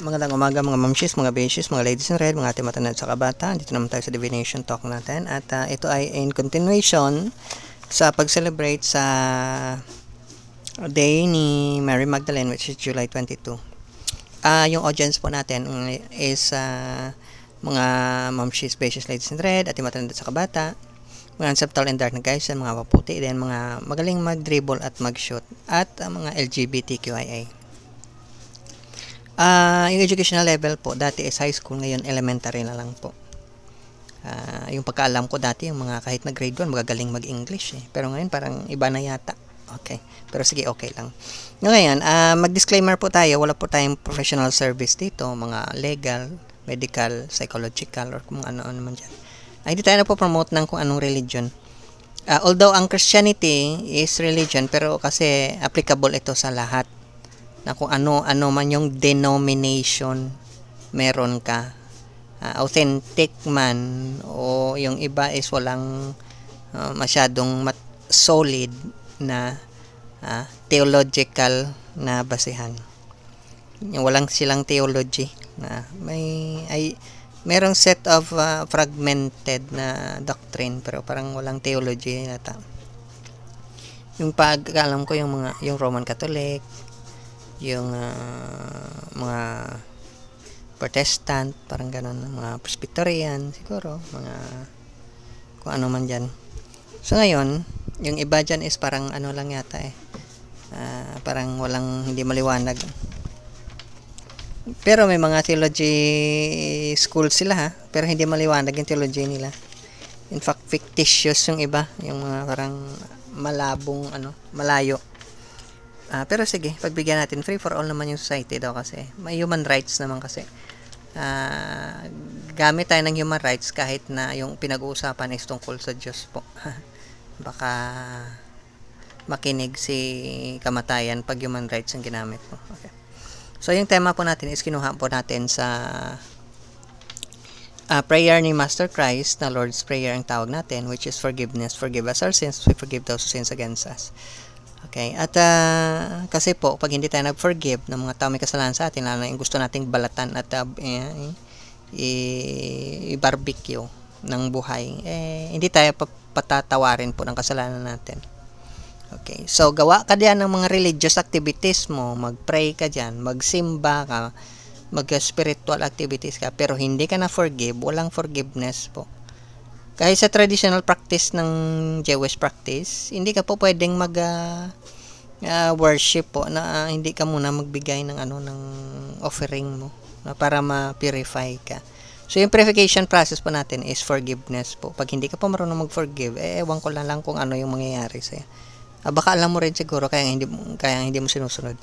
Magandang umaga mga mamshis, mga beshies, mga ladies in red, mga ate matanda sa kabata. Dito naman tayo sa divination talk natin. At ito ay in continuation sa pag-celebrate sa day ni Mary Magdalene, which is July 22. Yung audience po natin is mga mamshis, beshies, ladies in red, ate matanda sa kabata, mga subtle and dark na guys, mga paputi, then mga magaling mag-dribble at mag-shoot, at mga LGBTQIA. Yung educational level po, dati is high school, ngayon elementary na lang po. Yung pagkaalam ko dati, yung mga kahit na grade 1, magagaling mag-English eh. Pero ngayon parang iba na yata. Okay. Pero sige, okay lang. Ngayon, mag-disclaimer po tayo, wala po tayong professional service dito, mga legal, medical, psychological, or kung ano-ano naman dyan. Hindi tayo na po promote ng kung anong religion. Although ang Christianity is religion, pero kasi applicable ito sa lahat. Na kung ano man yung denomination meron ka, authentic man o yung iba is walang masyadong solid na theological na basihan, yung walang silang theology na merong set of fragmented na doctrine pero parang walang theology nata. Yung pag-alam ko yung Roman Catholic, yung mga Protestant, parang ganun, mga Presbyterian siguro, mga kung ano man dyan. So ngayon, yung iba dyan is parang ano lang yata parang walang, hindi maliwanag. Pero may mga theology school sila pero hindi maliwanag yung theology nila. In fact, fictitious yung iba, yung mga parang malabong malayo. Pero sige, pagbigyan natin, free for all naman yung society daw kasi. May human rights naman kasi. Gamit tayo ng human rights kahit na yung pinag-uusapan is tungkol sa Diyos po. Baka makinig si kamatayan pag human rights ang ginamit po. Okay. So yung tema po natin is kinuha po natin sa prayer ni Master Christ, na Lord's Prayer ang tawag natin, which is forgiveness. Forgive us our sins, we forgive those who sins against us. Okay, at kasi po, pag hindi tayo nag-forgive ng mga tao may kasalanan sa atin, lalo na yung gusto nating balatan at i-barbecue ng buhay, hindi tayo patatawarin po ng kasalanan natin. Okay, so gawa ka diyan ng mga religious activities mo, mag-pray ka diyan, magsimba ka, mag-spiritual activities ka, pero hindi ka na-forgive, walang forgiveness po. Kahit sa traditional practice ng Jewish practice, hindi ka po pwedeng worship po na hindi ka muna magbigay ng ng offering mo para ma-purify ka. So yung purification process po natin is forgiveness po. Pag hindi ka pa marunong mag-forgive, ewan ko lang kung ano yung mangyayari sa'yo. Baka alam mo rin siguro kaya hindi mo sinusunod.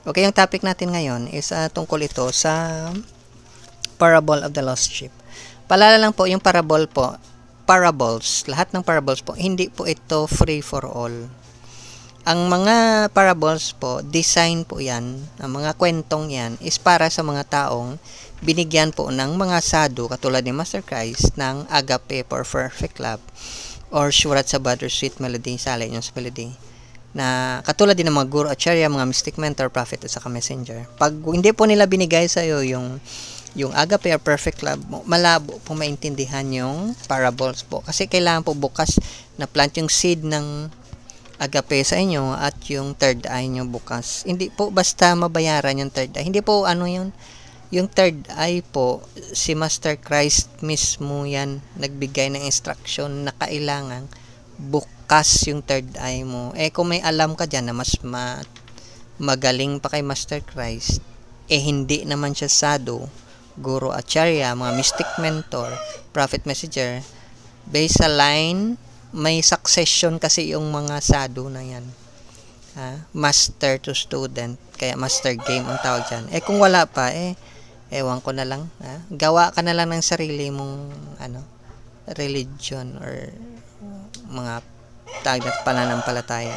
Okay, yung topic natin ngayon is tungkol ito sa parable of the lost sheep. Paalala lang po, yung parables, lahat ng parables po, hindi po ito free for all. Ang mga parables po, design po yan, ang mga kwentong yan, is para sa mga taong binigyan po ng mga sadhu, katulad ni Master Christ, ng agape or perfect love, or Shurat sa Sweet Melody, Salay yung melody, na katulad din ng mga guru, acharya, mga mystic mentor, prophet, at saka messenger. Pag hindi po nila binigay sa'yo yung agape or perfect love, malabo po maintindihan yung parables po. Kasi kailangan po bukas na plant yung seed ng agape sa inyo at yung third eye nyo bukas. Hindi po basta mabayaran yung third eye. Hindi po yun. Yung third eye po, si Master Christ mismo yan nagbigay ng instruction na kailangan bukas yung third eye mo. Kung may alam ka dyan na mas magaling pa kay Master Christ, hindi naman siya sadhu, guru, acharya, mga mystic mentor, prophet, messenger, based sa line, may succession kasi yung mga sadhu na yan. Master to student, kaya master game ang tawag dyan. Kung wala pa, ewan ko na lang. Gawa ka na lang ng sarili mong religion or mga tawag na pananampalataya.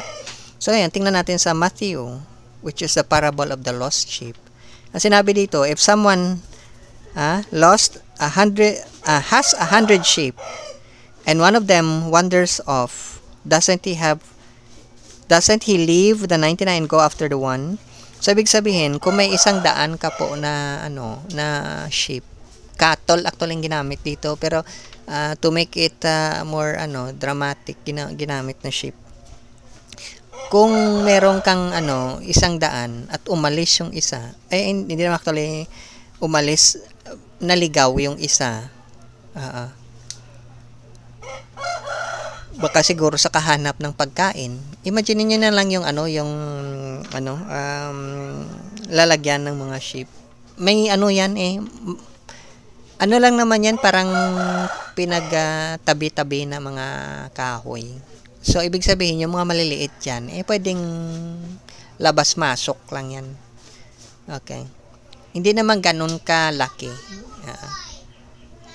So, ayan, tingnan natin sa Matthew, which is the parable of the lost sheep. Ang sinabi dito, if someone has 100 sheep and one of them wanders off, doesn't he leave the 99 and go after the one So, ibig sabihin, kung may 100 ka po na, ano, na sheep, cattle actually yung ginamit dito, pero to make it more, ano, dramatic, ginamit na sheep. Kung meron kang, ano, 100 at umalis yung isa, hindi naman actually umalis, naligaw yung isa, baka siguro sa kahanap ng pagkain. Imagine niyo na lang yung ano, lalagyan ng mga sheep. May ano yan ano lang naman yan, parang pinagtabi-tabi na mga kahoy. So, ibig sabihin, yung mga maliliit yan, pwedeng labas-masok lang yan. Okay. Hindi naman ganun kalaki.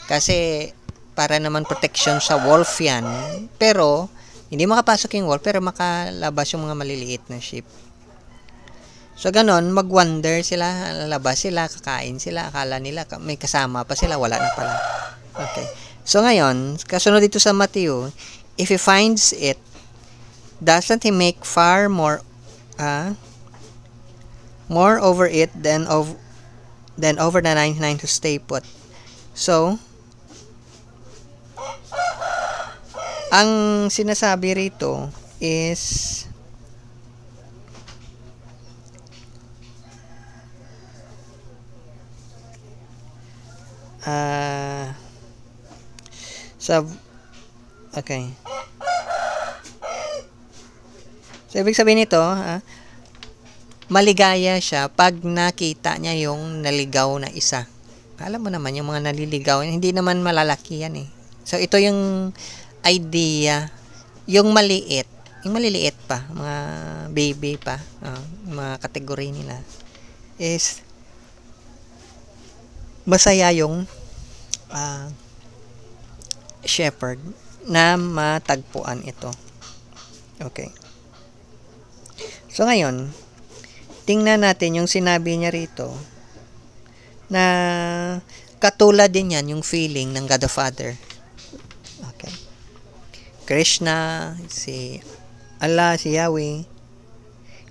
Kasi, para naman protection sa wolf yan. Pero, hindi makapasok yung wolf, pero makalabas yung mga maliliit na sheep. So, ganon, mag-wander sila, lalabas sila, kakain sila, akala nila may kasama pa sila, wala na pala. Okay. So, ngayon, kasunod dito sa Matthew, if he finds it, doesn't he make far more over it than over the 99 to stay put? So, ang sinasabi rito is okay. So, ibig sabihin nito, maligaya siya pag nakita niya yung naligaw na isa. Alam mo naman, yung mga naliligaw, hindi naman malalaki yan So, ito yung idea, yung maliliit pa, mga baby pa, mga kategory nila, is masaya yung shepherd na matagpuan ito. Okay. So, ngayon, tingnan natin yung sinabi niya rito na katulad din yan yung feeling ng God the Father. Okay. Krishna, si Allah, si Yahweh,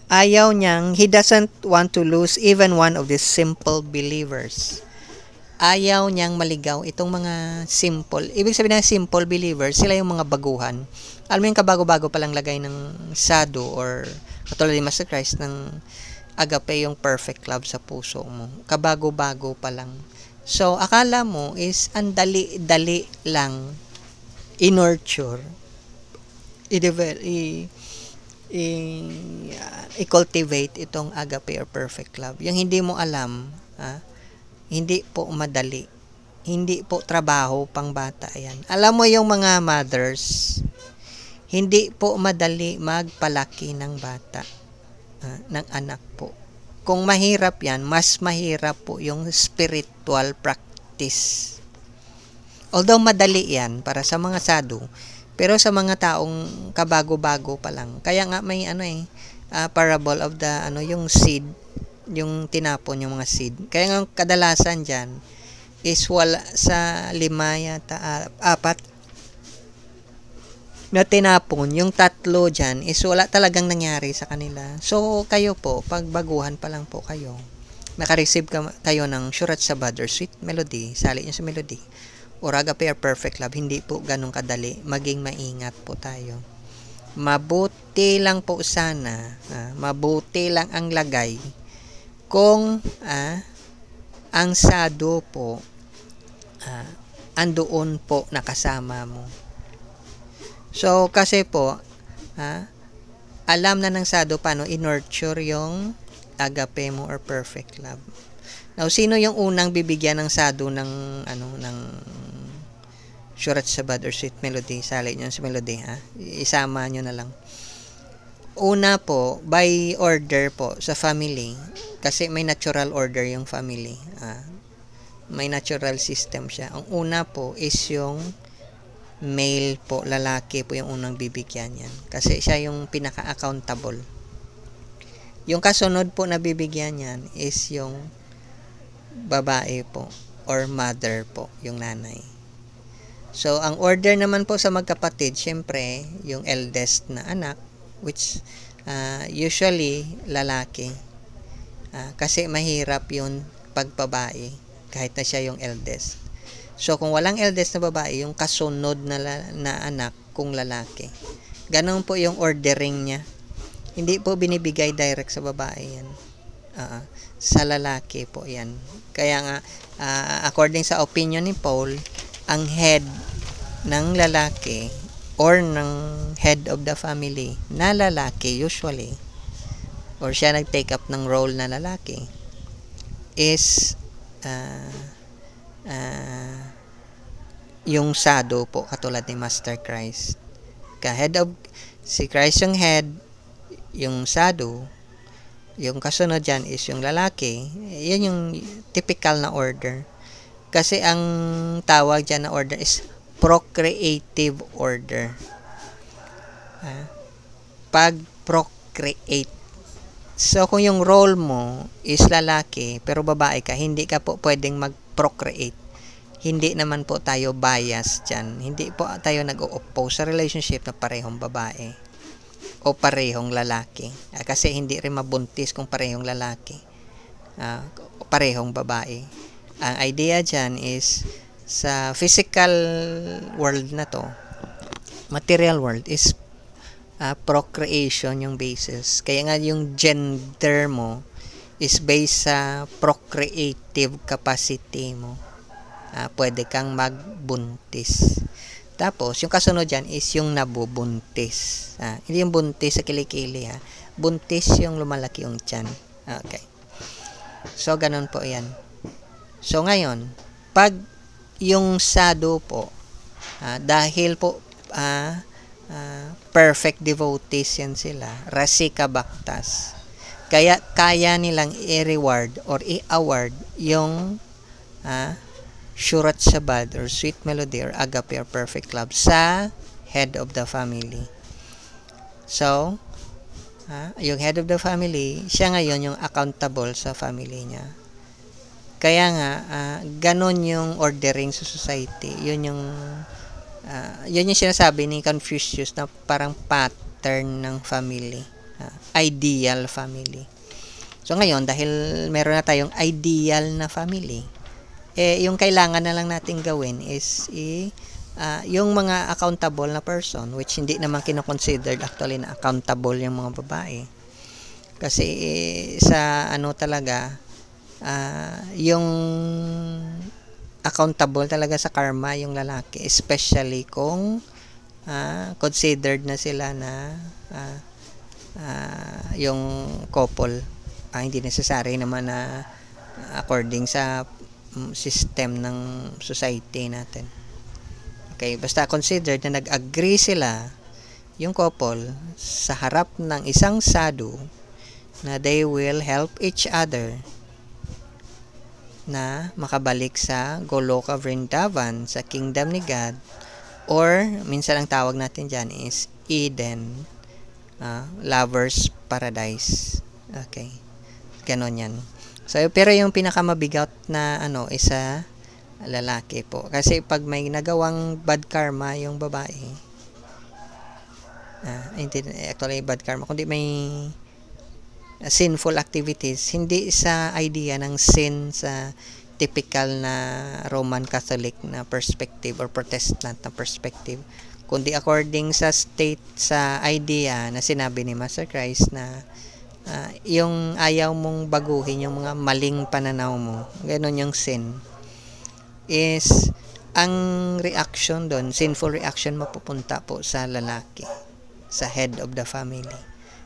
ayaw niyang, He doesn't want to lose even one of these simple believers. Ayaw niyang maligaw itong mga simple. Ibig sabihin ng simple believers, sila yung mga baguhan. Alam mo yung kabago-bago palang lagay ng sadhu or katulad ni Master Christ ng agape, yung perfect love sa puso mo. Kabago-bago pa lang. So, akala mo is ang dali-dali lang i-nurture, i-cultivate itong agape or perfect love. Yung hindi mo alam, hindi po madali. Hindi po trabaho pang bata yan. Alam mo yung mga mothers, hindi po madali magpalaki ng bata, ng anak po. Kung mahirap yan, mas mahirap po yung spiritual practice. Although madali yan para sa mga sadhu, pero sa mga taong kabago-bago pa lang. Kaya nga may parable of the yung seed, yung tinapon yung mga seed. Kaya nga kadalasan dyan is wala sa 5 yata 4 na tinapon, yung 3 dyan is wala talagang nangyari sa kanila. So, kayo po, pag baguhan pa lang po kayo, nakareceive kayo ng Surat Sabad or Sweet Melody, sali nyo sa melody, or agape or perfect love, hindi po ganun kadali. Maging maingat po tayo. Mabuti lang po sana, mabuti lang ang lagay kung ang sadhu po andoon po nakasama mo. So, kasi po, alam na ng sadhu paano i-nurture yung agape mo or perfect love. Now, sino yung unang bibigyan ng sadhu ng Surat Sabad or Sweet Melody? Sali nyo sa melody, isama nyo na lang. Una po, by order po sa family, kasi may natural order yung family. May natural system siya. Ang una po is yung male po, lalaki po yung unang bibigyan yan. Kasi siya yung pinaka-accountable. Yung kasunod po na bibigyan yan is yung babae po or mother po, yung nanay. So, ang order naman po sa magkapatid, syempre, yung eldest na anak, which usually lalaki. Kasi mahirap yun pag babae, kahit na siya yung eldest. So, kung walang eldest na babae, yung kasunod na anak kung lalaki. Ganon po yung ordering niya. Hindi po binibigay direct sa babae yan. Sa lalaki po yan. Kaya nga, according sa opinion ni Paul, ang head ng lalaki or ng head of the family na lalaki usually, or siya nag-take up ng role na lalaki, is yung shadow po, katulad ni Master Christ. Si Christ yung head, yung shadow, yung kasunod dyan is yung lalaki. Yan yung typical na order. Kasi ang tawag dyan na order is procreative order. Pag-procreate. So, kung yung role mo is lalaki, pero babae ka, hindi ka po pwedeng mag-procreate. Hindi naman po tayo bias dyan. Hindi po tayo nag-oppose sa relationship na parehong babae o parehong lalaki. Kasi hindi rin mabuntis kung parehong lalaki o parehong babae. Ang idea dyan is sa physical world na to, material world, is procreation yung basis. Kaya nga yung gender mo is based sa procreative capacity mo. Pwede kang magbuntis. Tapos, yung kasunod dyan is yung nabubuntis. Hindi yung buntis sa kilikili, buntis yung lumalaki yung tiyan. Okay. So, ganun po yan. So, ngayon, pag yung shadow po, dahil po perfect devotees yan sila, rasika bhaktas, kaya kaya nilang i-reward or i-award yung Shurat Shabad or Sweet Melody or Agape or Perfect Love sa head of the family. So, yung head of the family, siya ngayon yung accountable sa family niya. Kaya nga, ganon yung ordering sa society. Yun yung sinasabi ni Confucius na parang pattern ng family. Ideal family. So, ngayon, dahil meron na tayong ideal na family, yung kailangan na lang natin gawin is yung mga accountable na person, which hindi naman kinoconsidered actually na accountable yung mga babae. Kasi sa talaga, yung accountable talaga sa karma yung lalaki, especially kung considered na sila na yung couple. Hindi necessary naman na according sa system ng society natin. Okay, basta considered na nag-agree sila yung couple sa harap ng isang sadhu na they will help each other na makabalik sa Goloka Vrindavan, sa kingdom ni God, or minsan ang tawag natin dyan is Eden, lover's paradise. Okay, ganon yan. So, pero yung pinakamabigat na isa lalaki po. Kasi pag may nagawang bad karma yung babae, hindi actually bad karma, kundi may sinful activities, hindi sa idea ng sin sa typical na Roman Catholic na perspective or Protestant na perspective, kundi according sa idea na sinabi ni Master Christ na yung ayaw mong baguhin yung mga maling pananaw mo, ganon yung sin, is ang reaction doon, sinful reaction, mapupunta po sa lalaki, sa head of the family.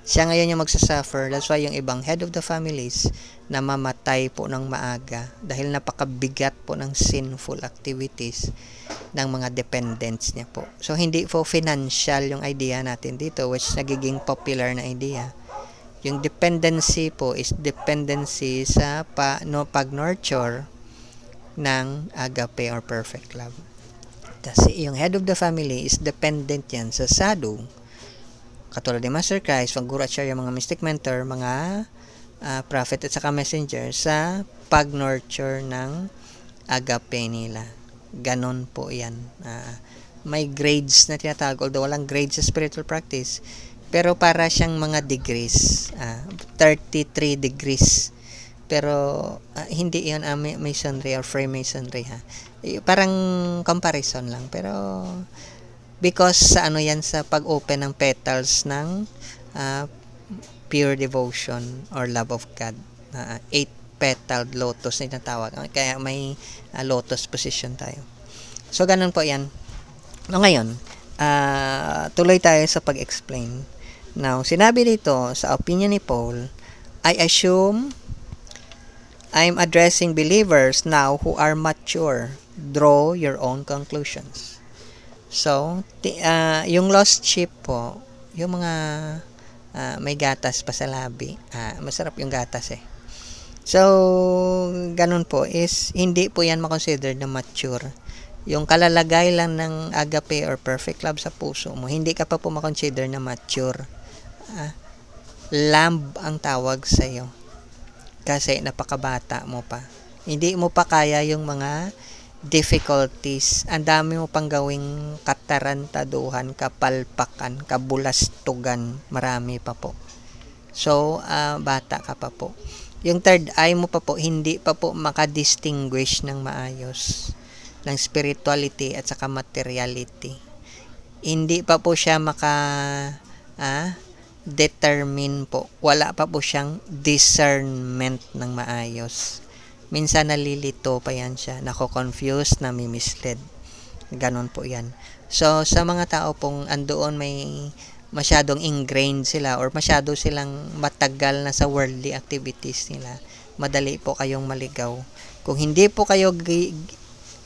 Siya ngayon yung magsasuffer. That's why yung ibang head of the families na mamatay po ng maaga dahil napakabigat po ng sinful activities ng mga dependents niya po. So hindi po financial yung idea natin dito, which nagiging popular na idea. Yung dependency po is dependency sa pag-nurture ng agape or perfect love. Kasi yung head of the family is dependent yan sa sadhu, katulad ni Master Christ, mga guru at charya, mga mystic mentor, mga prophet at saka messenger, sa pag-nurture ng agape nila. Ganon po yan. May grades na tinatawag, although walang grades sa spiritual practice, pero para siyang mga degrees, 33 degrees Pero hindi 'yon masonry or Freemasonry ha. Parang comparison lang, pero because sa ano yan, sa pag-open ng petals ng pure devotion or love of God. 8-petaled lotus na tinatawag. Kaya may lotus position tayo. So, ganun po yan. Ngayon, tuloy tayo sa pag-explain. Now, sinabi dito, sa opinion ni Paul, I assume I'm addressing believers now who are mature. Draw your own conclusions. So, yung lost sheep po, yung mga may gatas pa sa labi, masarap yung gatas eh. So, ganun po is, hindi po yan makonsider na mature. Yung kalalagay lang ng agape or perfect love sa puso mo, hindi ka pa po makonsider na mature. Lamb ang tawag sa'yo. Kasi napakabata mo pa. Hindi mo pa kaya yung mga difficulties. Ang dami mo pang gawing katarantaduhan, kapalpakan, kabulastugan. Marami pa po. So, bata ka pa po. Yung third eye mo pa po, hindi pa po makadistinguish ng maayos ng spirituality at saka materiality. Hindi pa po siya determine po. Wala pa po siyang discernment ng maayos. Minsan nalilito pa yan siya, nako-confuse, nami-misled. Ganon po yan. So, sa mga tao pong andoon may masyadong ingrained sila or masyado silang matagal na sa worldly activities nila, madali po kayong maligaw. Kung hindi po kayo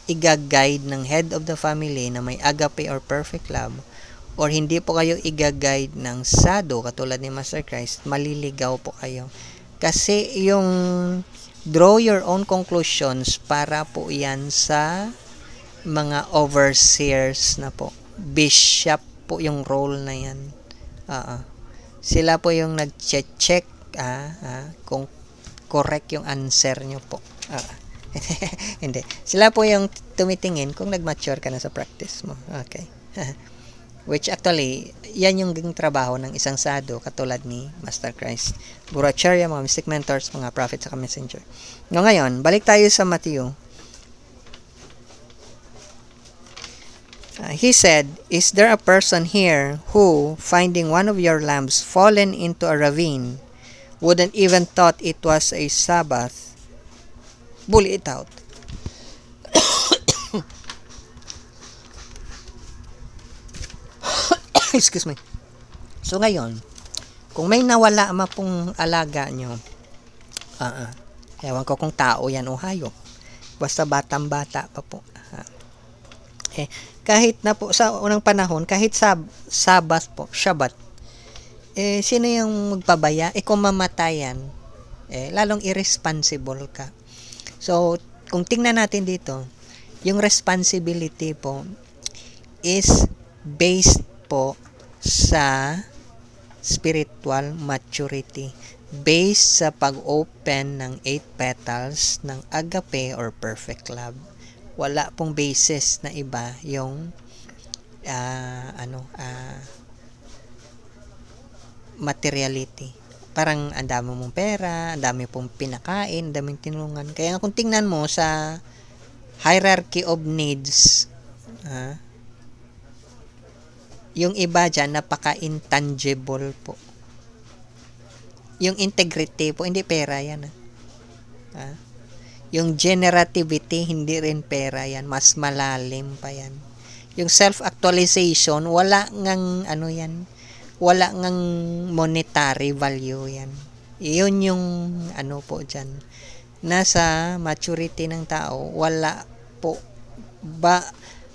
i-guide ng head of the family na may agape or perfect love, or hindi po kayo i-guide ng sado katulad ni Master Christ, maliligaw po kayo. Kasi yung draw your own conclusions, para po yan sa mga overseers na po. Bishop po yung role na yan. Sila po yung nag-check kung correct yung answer nyo po. Hindi. Sila po yung tumitingin kung nag-mature ka na sa practice mo. Okay. Which actually, yan yung trabaho ng isang sado katulad ni Master Christ. Buracharya, mga mystic mentors, mga prophets, saka messenger. Ngayon, balik tayo sa Matthew. He said, is there a person here who, finding one of your lambs fallen into a ravine, wouldn't even thought it was a Sabbath, bully it out? Excuse me. So ngayon, kung may nawala pong alaga nyo, ewan ko kung tao yan o hayop, basta batang-bata pa po. Kahit na po sa unang panahon, kahit Sabbath po, Shabbat, sino yung magpabaya? Kung mamatayan, lalong irresponsible ka. So, kung tingnan natin dito, yung responsibility po is based po sa spiritual maturity, based sa pag-open ng 8 petals ng agape or perfect love. Wala pong basis na iba yung materiality. Parang ang dami mong pera, ang dami pong pinakain, ang daming tinulungan. Kaya kung tingnan mo sa hierarchy of needs, yung iba dyan, napaka-intangible po. Yung integrity po, hindi pera yan. Yung generativity, hindi rin pera yan. Mas malalim pa yan. Yung self-actualization, wala ngang wala ngang monetary value yan. Yun yung po dyan. Nasa maturity ng tao, wala po.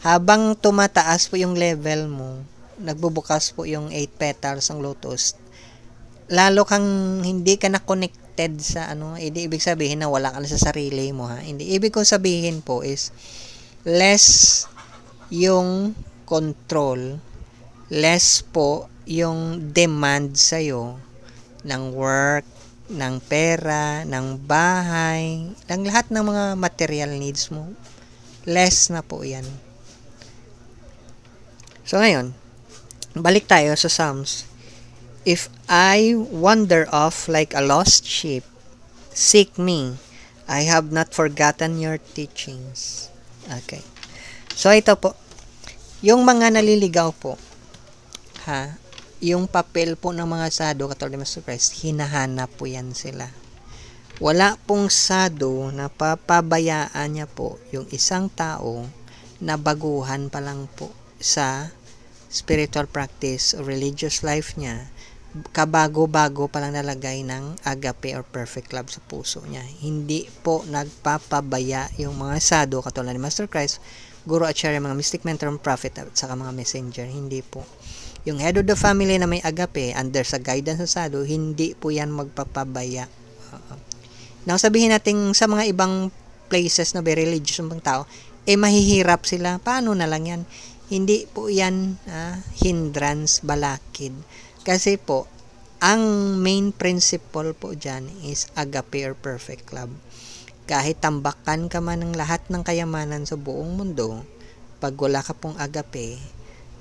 Habang tumataas po yung level mo, nagbubukas po yung 8 petals ng lotus, lalo kang hindi ka na-connected sa hindi ibig sabihin na wala ka na sa sarili mo, Hindi. Ibig kong sabihin po is less yung control, less po yung demand sa'yo ng work, ng pera, ng bahay, ng lahat ng mga material needs mo. Less na po yan. So ngayon, balik tayo sa Psalms. If I wander off like a lost sheep, Seek me. I have not forgotten your teachings. Okay. So, ito po. Yung mga naliligaw po, yung papel po ng mga sado, katulad ni Master Christ, hinahanap po yan sila. Wala pong sado na papabayaan niya po yung isang tao na baguhan pa lang po sa spiritual practice o religious life niya, kabago-bago pa lang nalagay ng agape or perfect love sa puso niya. Hindi po nagpapabaya yung mga sado, katulad ni Master Christ, guru at share, mga mystic, mentor, prophet, at saka mga messenger. Hindi po. Yung head of the family na may agape, under sa guidance sa sado, hindi po yan magpapabaya. Now, sabihin natin sa mga ibang places na very religious ng tao, mahihirap sila. Paano na lang yan? Hindi po yan hindrance, balakid. Kasi po, ang main principle po dyan is agape or perfect love. Kahit tambakan ka man ng lahat ng kayamanan sa buong mundo, pag wala ka pong agape,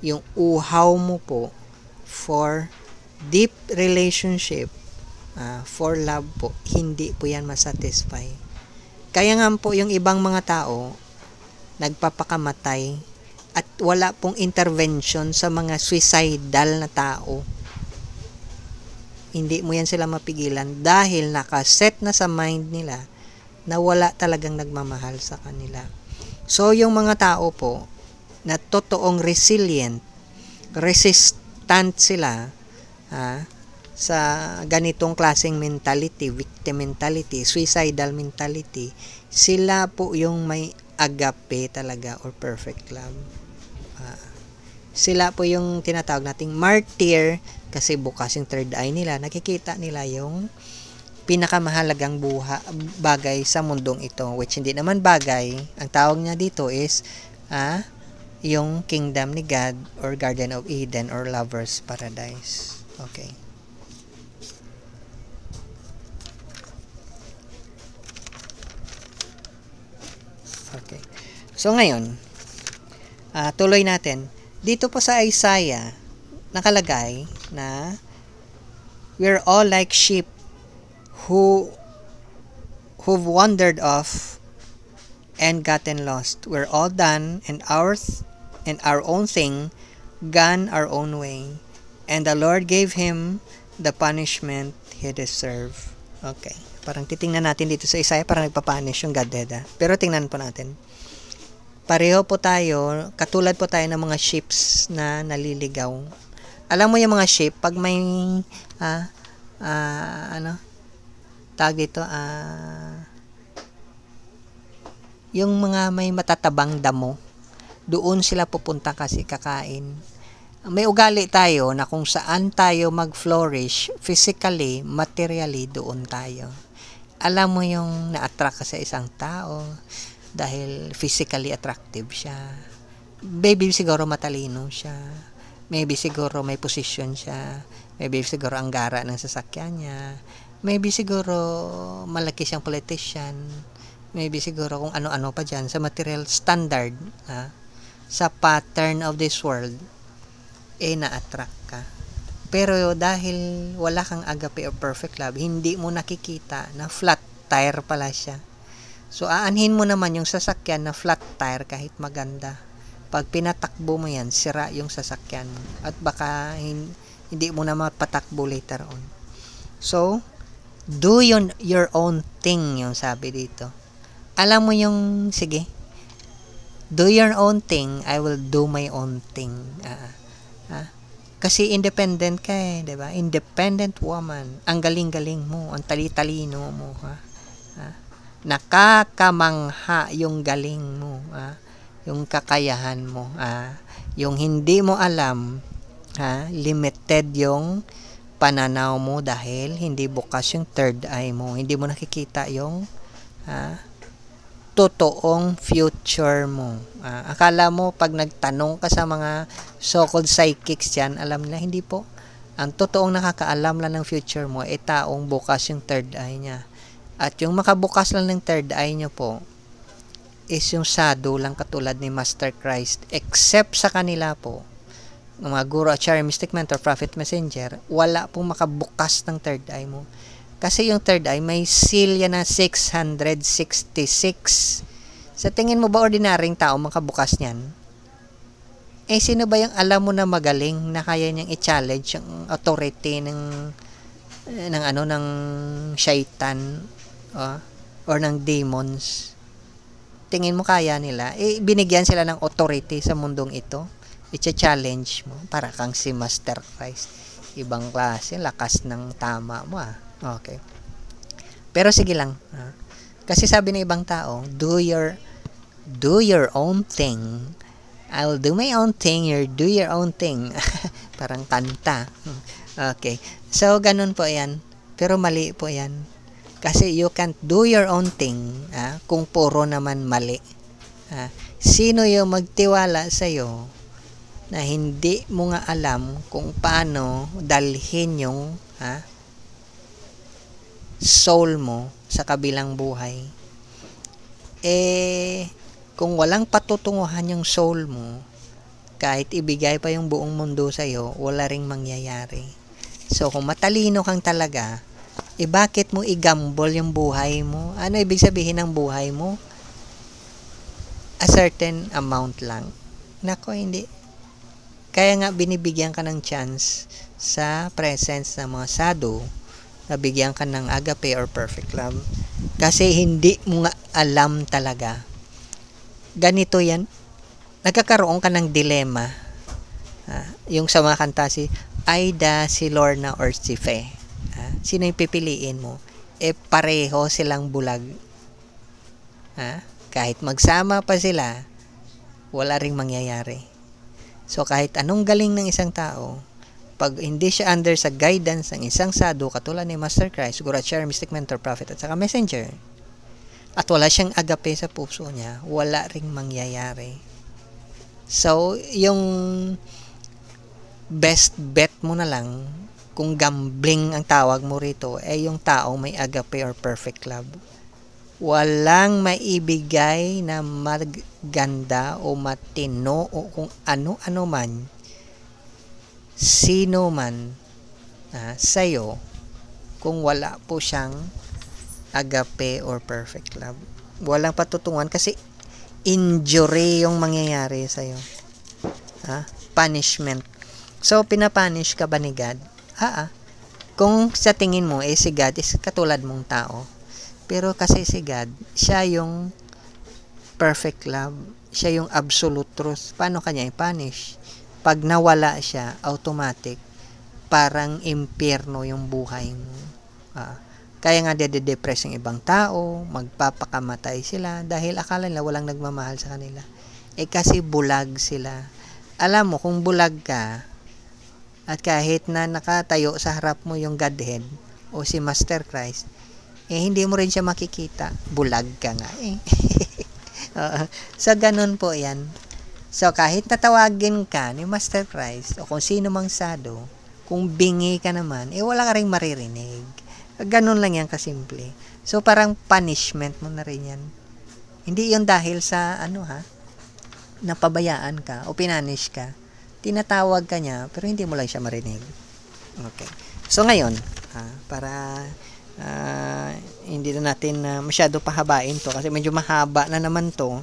yung uhaw mo po for deep relationship, for love po, hindi po yan masatisfy. Kaya nga po yung ibang mga tao, nagpapakamatay at wala pong intervention sa mga suicidal na tao. Hindi mo yan sila mapigilan dahil nakaset na sa mind nila na wala talagang nagmamahal sa kanila. So, yung mga tao po na totoong resilient, resistant sila sa ganitong klaseng mentality, victim mentality, suicidal mentality, sila po yung may agape talaga or perfect love. Sila po yung tinatawag nating martyr kasi bukas yung third eye nila, nakikita nila yung pinakamahalagang bagay sa mundong ito, which hindi naman bagay. Ang tawag niya dito is yung kingdom ni God or Garden of Eden or Lover's Paradise. Okay. Okay. So ngayon, tuloy natin. Dito po sa Isaiah, nakalagay na we're all like sheep who've wandered off and gotten lost. We're all done and our own thing, gone our own way. And the Lord gave him the punishment he deserved. Okay. Parang titingnan natin dito sa Isaiah, parang nagpapunish yung Godhead. Pero tingnan po natin. Pareho po tayo, katulad po tayo ng mga sheeps na naliligaw. Alam mo yung mga sheep, pag may tawag dito, yung mga may matatabang damo, doon sila pupunta kasi kakain. May ugali tayo na kung saan tayo mag-flourish physically, materially, doon tayo. Alam mo yung na-attract ka sa isang tao dahil physically attractive siya. Maybe siguro matalino siya. Maybe siguro may position siya. Maybe siguro ang gara ng sasakyan niya. Maybe siguro malaki siyang politician. Maybe siguro kung ano-ano pa dyan sa material standard, sa pattern of this world, na-attract ka. Pero dahil wala kang agape or perfect love, hindi mo nakikita na flat tire pala siya. So, aanhin mo naman yung sasakyan na flat tire kahit maganda. Pag pinatakbo mo yan, sira yung sasakyan. At baka hindi mo na mapatakbo later on. So, do your own thing, yung sabi dito. Alam mo yung, sige, do your own thing, I will do my own thing. Kasi independent ka diba? Independent woman. Ang galing-galing mo, ang tali-talino mo, nakakamangha yung galing mo, yung kakayahan mo, yung hindi mo alam, limited yung pananaw mo dahil hindi bukas yung third eye mo, hindi mo nakikita yung totoong future mo. Akala mo pag nagtanong ka sa mga so-called psychics dyan, alam nila, hindi po. Ang totoong nakakaalam lang ng future mo taong bukas yung third eye niya. At yung makabukas lang ng third eye nyo po is yung sado lang katulad ni Master Christ. Except sa kanila po, mga guru, acharya, mystic, mentor, prophet, messenger, wala pong makabukas ng third eye mo. Kasi yung third eye, may seal yan na 666. Sa tingin mo ba ordinaryong tao makabukas niyan? Sino ba yung alam mo na magaling na kaya niyang i-challenge yung authority ng shaitan or ng demons? Tingin mo kaya nila? Binigyan sila ng authority sa mundong ito. I-challenge mo para kang si Master Christ. Ibang klase, lakas ng tama mo Okay. Pero sige lang. Kasi sabi ng ibang tao, do your own thing. I'll do my own thing, you do your own thing. Parang kanta. Okay. So, ganun po yan. Pero mali po yan. Kasi you can't do your own thing kung puro naman mali. Sino yung magtiwala sa'yo na hindi mo nga alam kung paano dalhin yung soul mo sa kabilang buhay? Kung walang patutunguhan yung soul mo, kahit ibigay pa yung buong mundo sa'yo, wala ring mangyayari. So, kung matalino kang talaga, bakit mo i-gamble yung buhay mo? Ano ibig sabihin ng buhay mo? A certain amount lang. Nako, hindi. Kaya nga binibigyan ka ng chance sa presence ng mga sadhu, nabigyan ka ng agape or perfect love. Kasi hindi mo nga alam talaga. Ganito yan. Nagkakaroon ka ng dilema. Yung sa mga kanta si Aida, si Lorna, or si Fe. Sino yung pipiliin mo? Pareho silang bulag. Kahit magsama pa sila, wala ring mangyayari. So, kahit anong galing ng isang tao, pag hindi siya under sa guidance ng isang sadhu, katulad ni Master Christ, Guru, Acharya, Mystic Mentor, Prophet, at saka Messenger, at wala siyang agape sa puso niya, wala ring mangyayari. So, yung best bet mo na lang, kung gambling ang tawag mo rito, yung taong may agape or perfect love. Walang maibigay na maganda o matino o kung ano-ano man, sino man sa'yo, kung wala po siyang agape or perfect love. Walang patutungan kasi injury yung mangyayari sa'yo. Punishment. So, pinapunish ka ba ni God? Kung sa tingin mo, si God is katulad mong tao. Pero kasi si God, siya yung perfect love. Siya yung absolute truth. Paano kanya i-punish? Pag nawala siya, automatic, parang impyerno yung buhay mo. Kaya nga depress yung ibang tao, magpapakamatay sila dahil akala nila walang nagmamahal sa kanila. Kasi bulag sila. Alam mo, kung bulag ka, at kahit na nakatayo sa harap mo yung Godhead o si Master Christ, hindi mo rin siya makikita. Bulag ka nga So, ganun po yan. So, kahit natawagin ka ni Master Christ o kung sino mang sadhu, kung bingi ka naman, wala ka rin maririnig. Ganun lang yan kasimple. So, parang punishment mo na rin yan. Hindi yun dahil sa, napabayaan ka o pinanish ka. Tinatawag ka niya, pero hindi mo lang siya marinig. Okay. So, ngayon, para hindi na natin masyado pahabain to kasi medyo mahaba na naman to.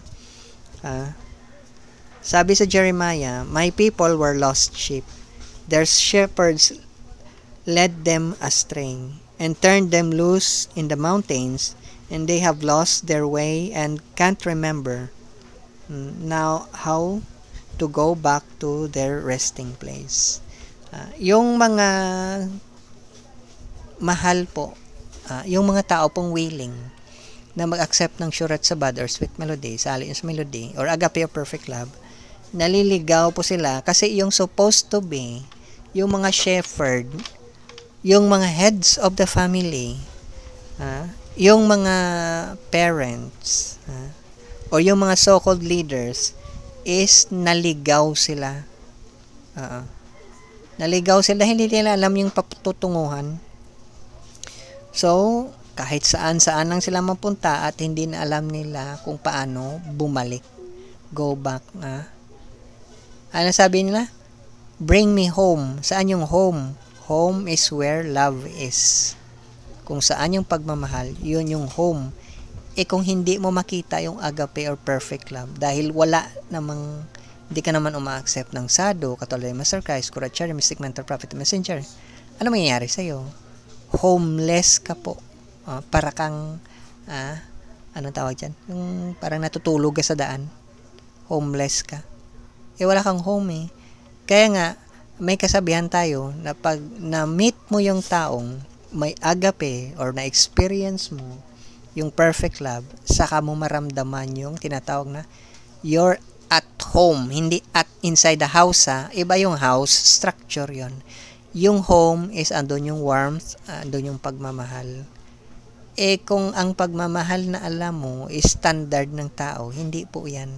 Sabi sa Jeremiah, "My people were lost sheep. Their shepherds led them astray and turned them loose in the mountains, and they have lost their way and can't remember now how to go back to their resting place." Yung mga mahal po, yung mga tao pong willing na mag-accept ng Surat Sabad or Sweet Melody, Salience Melody, or Agape or Perfect Love, naliligaw po sila kasi yung supposed to be, yung mga shepherd, yung mga heads of the family, yung mga parents, o yung mga so-called leaders, is naligaw sila. Naligaw sila, hindi nila alam yung patutunguhan. So, kahit saan-saan lang sila mapunta at hindi na alam nila kung paano bumalik. Go back. Ano sabi nila? Bring me home. Saan yung home? Home is where love is. kung saan yung pagmamahal, yun yung home. Kung hindi mo makita yung agape or perfect love, dahil wala namang, hindi ka naman uma-accept ng sado, katulad ng Master Christ, Kurachari, Mystic Mentor, Prophet, Messenger, ano mangyayari sa'yo? Homeless ka po. Para kang, anong tawag dyan? Yung parang natutulog ka sa daan. Homeless ka. Wala kang home eh. Kaya nga, may kasabihan tayo na pag na-meet mo yung taong may agape or na-experience mo yung perfect love, saka mo maramdaman yung tinatawag na you're at home. Hindi at inside the house Iba yung house, structure yon. Yung home is andun yung warmth, andun yung pagmamahal. Kung ang pagmamahal na alam mo is standard ng tao, hindi po yan.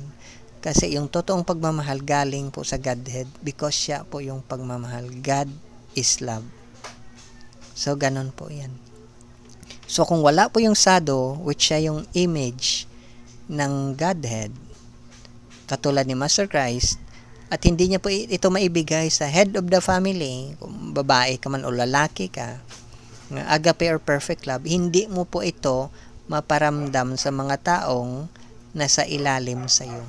Kasi yung totoong pagmamahal galing po sa Godhead because siya po yung pagmamahal. God is love. So, ganun po yan. So, kung wala po yung sado, which siya yung image ng Godhead, katulad ni Master Christ, at hindi niya po ito maibigay sa head of the family, kung babae ka man o lalaki ka, agape or perfect love, hindi mo po ito maparamdam sa mga taong nasa ilalim sa iyo.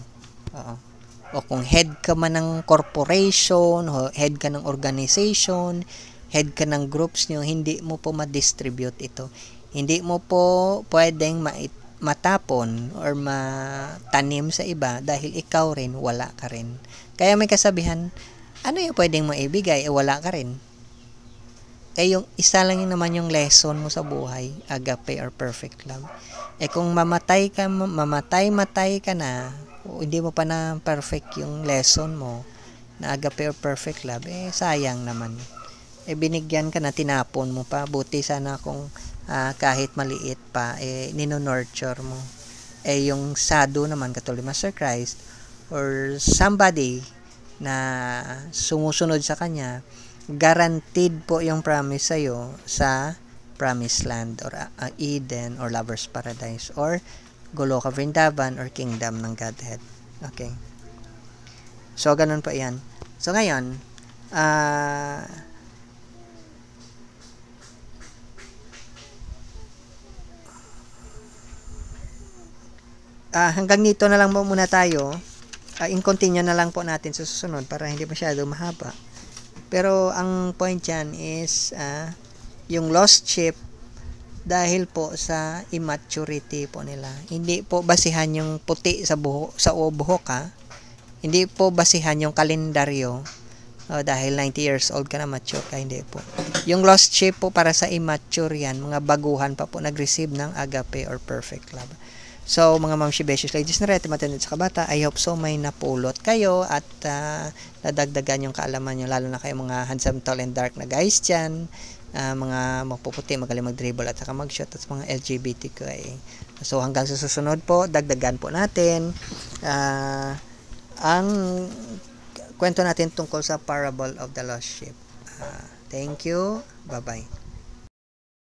O kung head ka man ng corporation, o head ka ng organization, head ka ng groups nyo, hindi mo po ma-distribute ito. Hindi mo po pwedeng matapon or matanim sa iba dahil ikaw rin, wala ka rin. Kaya may kasabihan, ano yung pwedeng maibigay? Wala ka rin. Yung isa lang yun naman yung lesson mo sa buhay, agape or perfect love. Kung mamatay ka na, hindi mo pa na perfect yung lesson mo na agape or perfect love, sayang naman. Binigyan ka na, tinapon mo pa. Buti sana kung kahit maliit pa, nino-nurture mo. Yung sado naman, katulad Master Christ or somebody na sumusunod sa kanya, guaranteed po yung promise sa'yo sa promised land or Eden or Lover's Paradise or Goloka Vrindavan or Kingdom ng Godhead. Okay. So, ganun po yan. So, ngayon, hanggang dito na lang muna tayo. In-continue na lang po natin sa susunod para hindi masyado mahaba. Pero, ang point dyan is, yung lost sheep, dahil po sa immaturity po nila. Hindi po basihan yung puti sa buhok, Hindi po basihan yung kalendaryo. Dahil 90 years old ka na, mature ka, hindi po. Yung lost sheep po para sa immature yan, mga baguhan pa po nag-receive ng agape or perfect love. So, mga Mamshi Beshies, ladies na rin, matindad sa kabata, I hope so may napulot kayo at nadagdagan yung kaalaman nyo, lalo na kayo mga handsome, tall, and dark na guys dyan. Mga mapuputi, magaling mag-dribble at saka mag-shot at mga LGBTQIA. So hanggang sa susunod po, dagdagan po natin ang kwento natin tungkol sa Parable of the Lost Sheep. Thank you. Bye-bye.